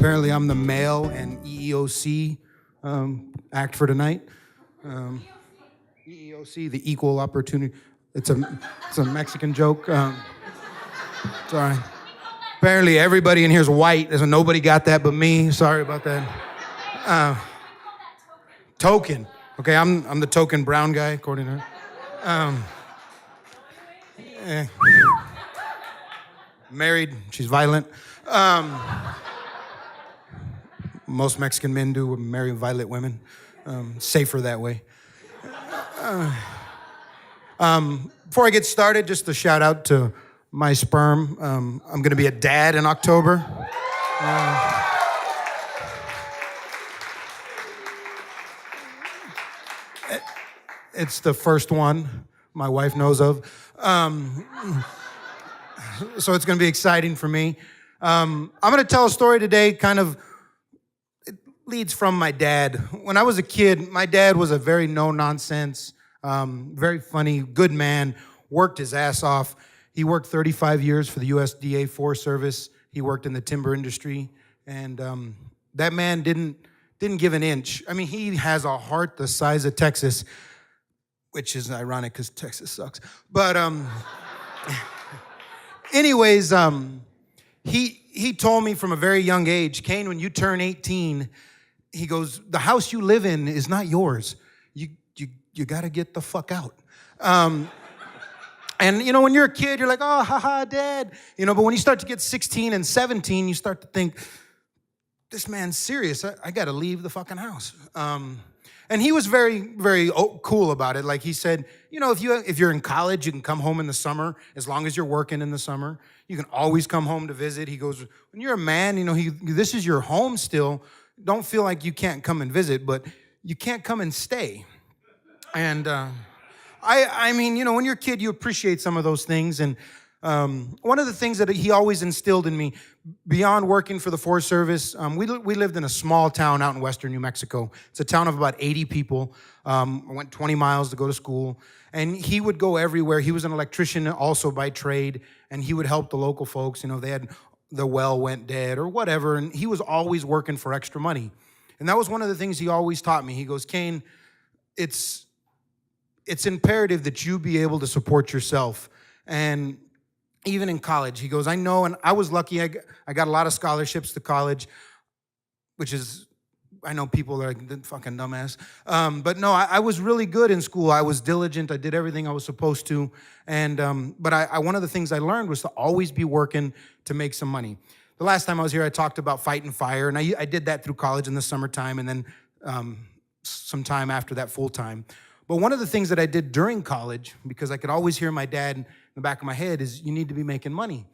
Apparently, I'm the male and EEOC act for tonight. EEOC, the Equal Opportunity. It's a Mexican joke. Sorry. Apparently, everybody in here is white. There's nobody got that but me. Sorry about that. Token. Okay, I'm the token brown guy, according to her. Married. She's violent. Most Mexican men do marry violent women. Safer that way. Before I get started, just a shout out to my sperm. I'm going to be a dad in October. It's the first one my wife knows of. So it's going to be exciting for me. I'm going to tell a story today, it leads from my dad. When I was a kid, my dad was a very no-nonsense, very funny, good man, worked his ass off. He worked 35 years for the USDA Forest Service. He worked in the timber industry, and that man didn't give an inch. I mean, he has a heart the size of Texas, which is ironic because Texas sucks. But anyways, he told me from a very young age, Kayne, when you turn 18, he goes, the house you live in is not yours. You got to get the fuck out. And, you know, when you're a kid, you're like, oh, haha, Dad. You know, but when you start to get 16 and 17, you start to think, this man's serious. I got to leave the fucking house. And he was very, very cool about it. Like he said, you know, if you're in college, you can come home in the summer as long as you're working in the summer. You can always come home to visit. He goes, when you're a man, you know, this is your home still. Don't feel like you can't come and visit, but you can't come and stay. And I mean, you know, when you're a kid, you appreciate some of those things. And one of the things that he always instilled in me, beyond working for the Forest Service, we lived in a small town out in western New Mexico. It's a town of about 80 people. I went 20 miles to go to school. And he would go everywhere. He was an electrician also by trade, and he would help the local folks. You know, they had the well went dead or whatever, and he was always working for extra money. And that was one of the things he always taught me. He goes, Kayne, it's imperative that you be able to support yourself. And even in college, he goes, I know, and I was lucky. I got a lot of scholarships to college, which is, I know people are like, fucking dumbass. But no, I was really good in school. I was diligent. I did everything I was supposed to. And but one of the things I learned was to always be working to make some money. The last time I was here, I talked about fighting fire, and I did that through college in the summertime, and then some time after that full time. But one of the things that I did during college, because I could always hear my dad in the back of my head, is you need to be making money,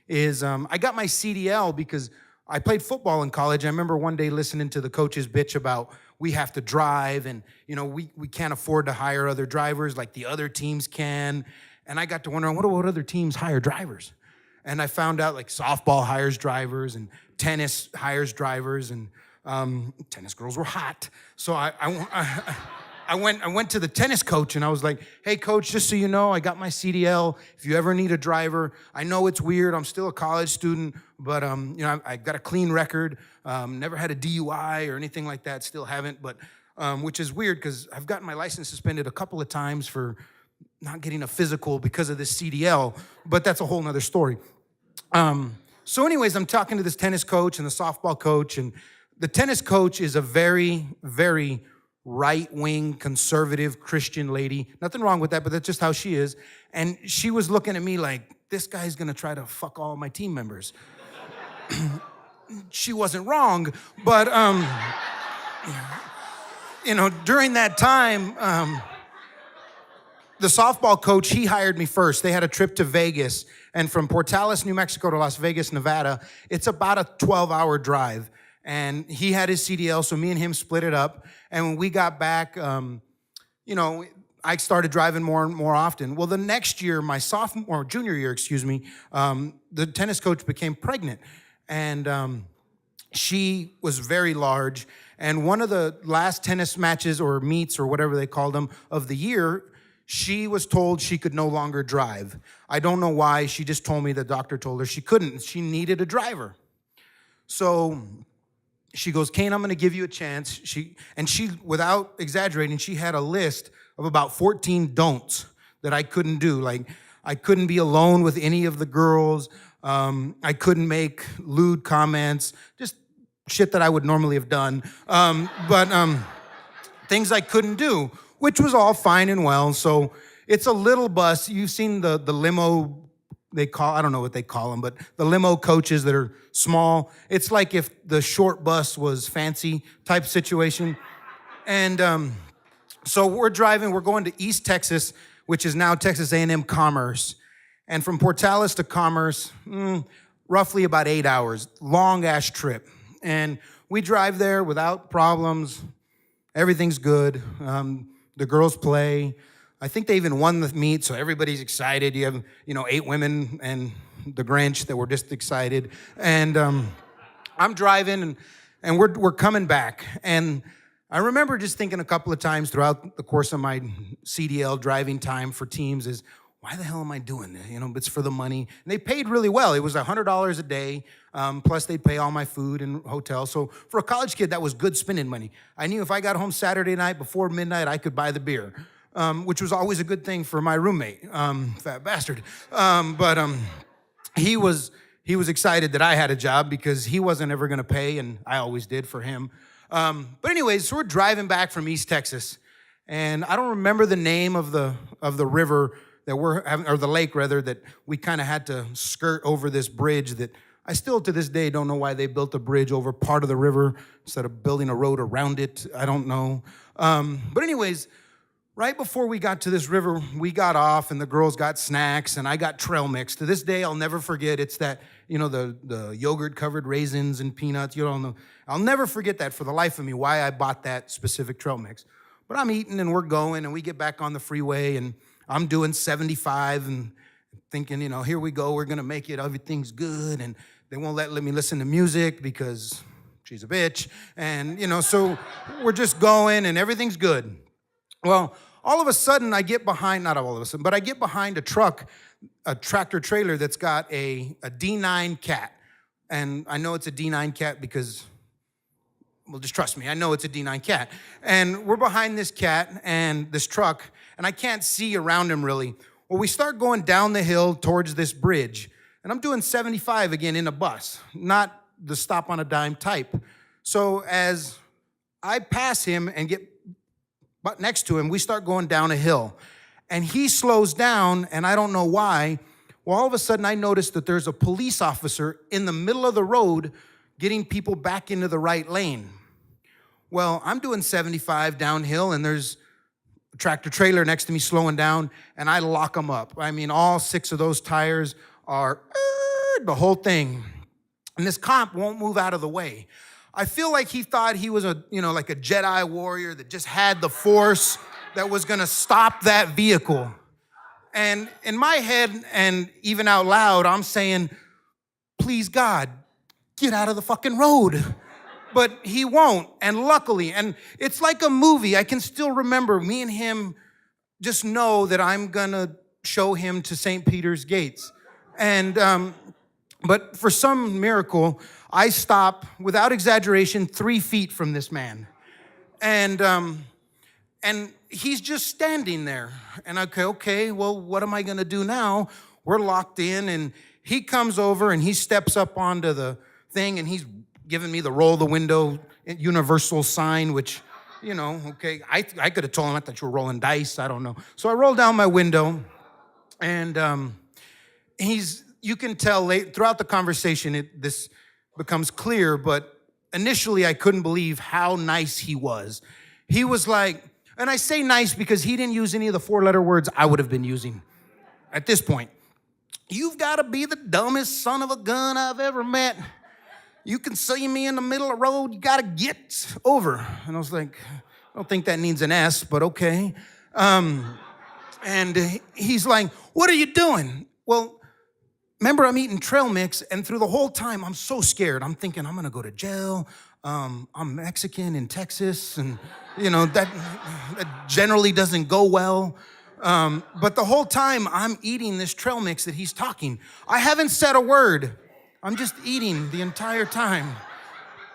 is I got my CDL because I played football in college. I remember one day listening to the coaches bitch about we have to drive and, you know, we can't afford to hire other drivers like the other teams can. And I got to wondering, what other teams hire drivers? And I found out like softball hires drivers and tennis hires drivers, and tennis girls were hot. So I went to the tennis coach and I was like, hey, coach, just so you know, I got my CDL. If you ever need a driver, I know it's weird. I'm still a college student, but you know, I got a clean record. Never had a DUI or anything like that. Still haven't, but which is weird because I've gotten my license suspended a couple of times for not getting a physical because of this CDL, but that's a whole nother story. So anyways, I'm talking to this tennis coach and the softball coach, and the tennis coach is a very, very right-wing, conservative Christian lady. Nothing wrong with that, but that's just how she is. And she was looking at me like, this guy's gonna try to fuck all my team members. She wasn't wrong, but you know, during that time, the softball coach, he hired me first. They had a trip to Vegas, and from Portales, New Mexico to Las Vegas, Nevada, it's about a 12-hour drive. And he had his CDL, so me and him split it up. And when we got back, you know, I started driving more and more often. Well, the next year, my junior year, the tennis coach became pregnant. And she was very large. And one of the last tennis matches or meets or whatever they called them of the year, she was told she could no longer drive. I don't know why. She just told me the doctor told her she couldn't. She needed a driver. So she goes, Kayne, I'm going to give you a chance. She, without exaggerating, she had a list of about 14 don'ts that I couldn't do. Like, I couldn't be alone with any of the girls. I couldn't make lewd comments, just shit that I would normally have done. But things I couldn't do, which was all fine and well. So it's a little bus. You've seen the limo, I don't know what they call them, but the limo coaches that are small. It's like if the short bus was fancy type situation. And so we're going to East Texas, which is now Texas A&M Commerce. And from Portales to Commerce, roughly about 8 hours, long-ass trip. And we drive there without problems. Everything's good. The girls play. I think they even won the meet, so everybody's excited. You have, 8 women and the Grinch that were just excited. And I'm driving, and we're coming back. And I remember just thinking a couple of times throughout the course of my CDL driving time for teams is, why the hell am I doing this? It's for the money. And they paid really well. It was $100 a day, plus they'd pay all my food and hotel. So for a college kid, that was good spending money. I knew if I got home Saturday night before midnight, I could buy the beer. Which was always a good thing for my roommate, fat bastard. But he was excited that I had a job because he wasn't ever going to pay, and I always did for him. But anyways, so we're driving back from East Texas, and I don't remember the name of the river that we're having, or the lake rather, that we kind of had to skirt over this bridge that I still to this day don't know why they built a bridge over part of the river instead of building a road around it. I don't know. But anyways, right before we got to this river, we got off and the girls got snacks and I got trail mix. To this day, I'll never forget. It's that, the yogurt-covered raisins and peanuts. I'll never forget that for the life of me, why I bought that specific trail mix. But I'm eating and we're going and we get back on the freeway and I'm doing 75 and thinking, here we go. We're going to make it. Everything's good. And they won't let me listen to music because she's a bitch. And, so we're just going and everything's good. Well, all of a sudden, I get behind a truck, a tractor trailer that's got a D9 cat. And I know it's a D9 cat because, well, just trust me, I know it's a D9 cat. And we're behind this cat and this truck, and I can't see around him really. Well, we start going down the hill towards this bridge, and I'm doing 75 again in a bus, not the stop on a dime type. So as I pass him and get but next to him, we start going down a hill. And he slows down, and I don't know why. Well, all of a sudden, I notice that there's a police officer in the middle of the road getting people back into the right lane. Well, I'm doing 75 downhill, and there's a tractor trailer next to me slowing down, and I lock them up. I mean, all 6 of those tires are the whole thing. And this cop won't move out of the way. I feel like he thought he was like a Jedi warrior that just had the force that was gonna stop that vehicle. And in my head, and even out loud, I'm saying, please God, get out of the fucking road. But he won't, and luckily, and it's like a movie. I can still remember me and him just know that I'm gonna show him to St. Peter's gates. And, but for some miracle, I stop, without exaggeration, 3 feet from this man. And he's just standing there. And okay, well, what am I gonna do now? We're locked in, and he comes over and he steps up onto the thing and he's giving me the roll the window universal sign, which, okay, I could have told him I thought you were rolling dice, I don't know. So I roll down my window and you can tell throughout the conversation, this becomes clear, but initially I couldn't believe how nice he was. He was like, and I say nice because he didn't use any of the 4-letter words I would have been using at this point. You've got to be the dumbest son of a gun I've ever met. You can see me in the middle of the road, you got to get over. And I was like, I don't think that needs an S, but okay. And he's like, what are you doing? Well, remember, I'm eating trail mix, and through the whole time, I'm so scared. I'm thinking, I'm gonna go to jail. I'm Mexican in Texas, and that generally doesn't go well. But the whole time, I'm eating this trail mix that he's talking. I haven't said a word. I'm just eating the entire time.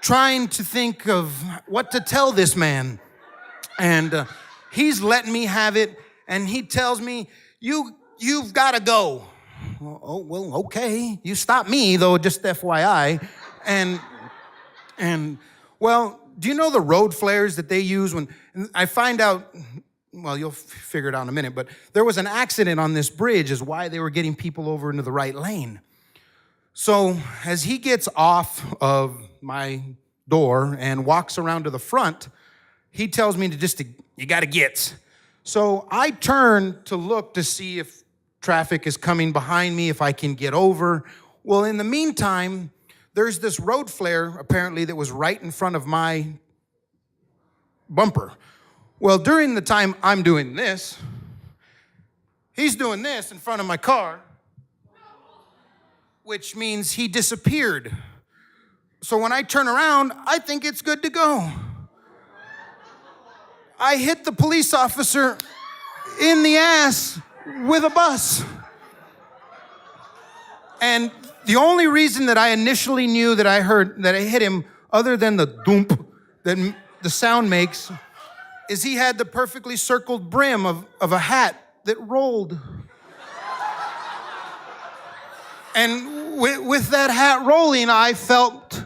trying to think of what to tell this man. And he's letting me have it, and he tells me, you've got to go. Well, okay. You stop me, though, just FYI. And well, do you know the road flares that they use when, I find out, well, you'll figure it out in a minute, but there was an accident on this bridge is why they were getting people over into the right lane. So as he gets off of my door and walks around to the front, he tells me you got to get. So I turn to look to see if traffic is coming behind me, if I can get over. Well, in the meantime, there's this road flare, apparently, that was right in front of my bumper. Well, during the time I'm doing this, he's doing this in front of my car, which means he disappeared. So when I turn around, I think it's good to go. I hit the police officer in the ass with a bus. And the only reason that I initially knew that I hit him, other than the doomp that the sound makes, is he had the perfectly circled brim of a hat that rolled. And with that hat rolling, I felt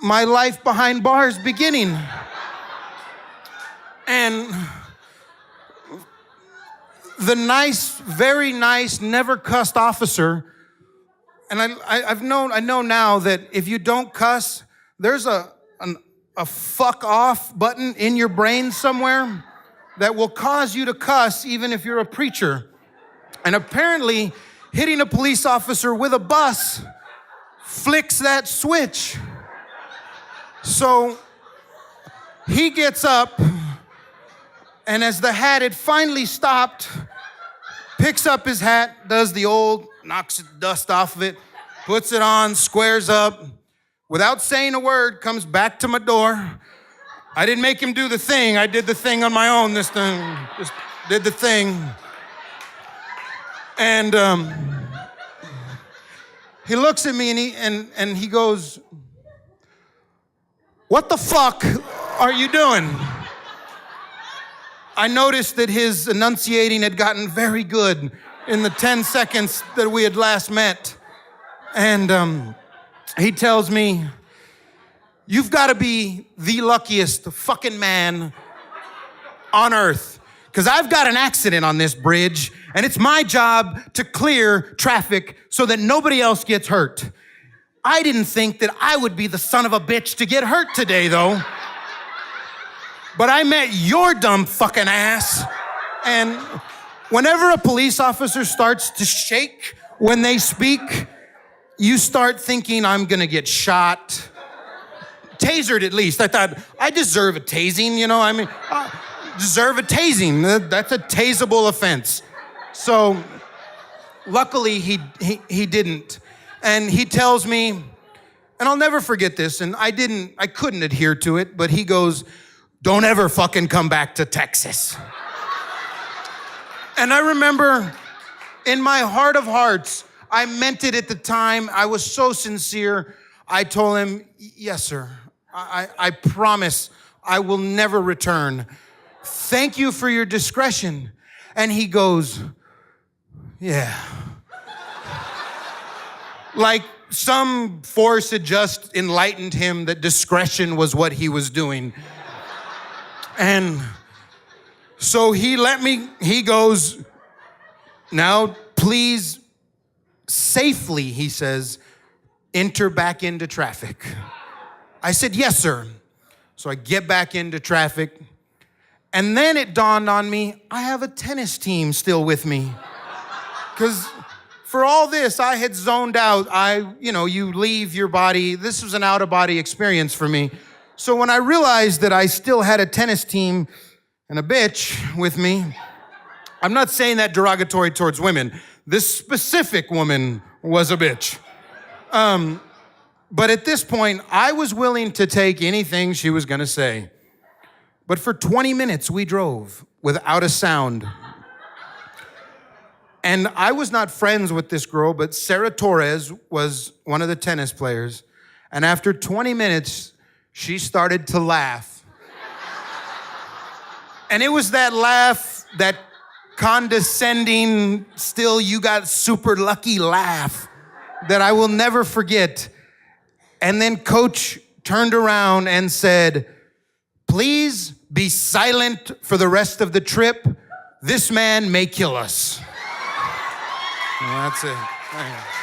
my life behind bars beginning. And the nice, very nice, never cussed officer, and I know now that if you don't cuss, there's a fuck off button in your brain somewhere that will cause you to cuss even if you're a preacher. And apparently, hitting a police officer with a bus flicks that switch. So he gets up, and as the hat had finally stopped, picks up his hat, does the old, knocks the dust off of it, puts it on, squares up, without saying a word, comes back to my door. I didn't make him do the thing. I did the thing on my own this time. Just did the thing. And he looks at me and he goes, "What the fuck are you doing?" I noticed that his enunciating had gotten very good in the 10 seconds that we had last met. And he tells me, "You've got to be the luckiest fucking man on earth, because I've got an accident on this bridge, and it's my job to clear traffic so that nobody else gets hurt. I didn't think that I would be the son of a bitch to get hurt today, though. But I met your dumb fucking ass." And whenever a police officer starts to shake when they speak, you start thinking, I'm gonna get shot. Tasered at least. I thought, I deserve a tasing, you know? I mean, I deserve a tasing. That's a taseable offense. So luckily he didn't. And he tells me, and I'll never forget this, and I couldn't adhere to it, but he goes, "Don't ever fucking come back to Texas." And I remember in my heart of hearts, I meant it at the time. I was so sincere. I told him, "Yes, sir. I promise I will never return. Thank you for your discretion." And he goes, "Yeah." Like some force had just enlightened him that discretion was what he was doing. And so he goes, "Now, please, safely," he says, "enter back into traffic." I said, "Yes, sir." So I get back into traffic. And then it dawned on me, I have a tennis team still with me. Because for all this, I had zoned out. You leave your body. This was an out-of-body experience for me. So when I realized that I still had a tennis team and a bitch with me, I'm not saying that derogatory towards women. This specific woman was a bitch. But at this point, I was willing to take anything she was gonna say. But for 20 minutes, we drove without a sound. And I was not friends with this girl, but Sarah Torres was one of the tennis players. And after 20 minutes, she started to laugh. And it was that laugh, that condescending, still you got super lucky laugh that I will never forget. And then Coach turned around and said, please be silent for the rest of the trip. This man may kill us. Well, that's it.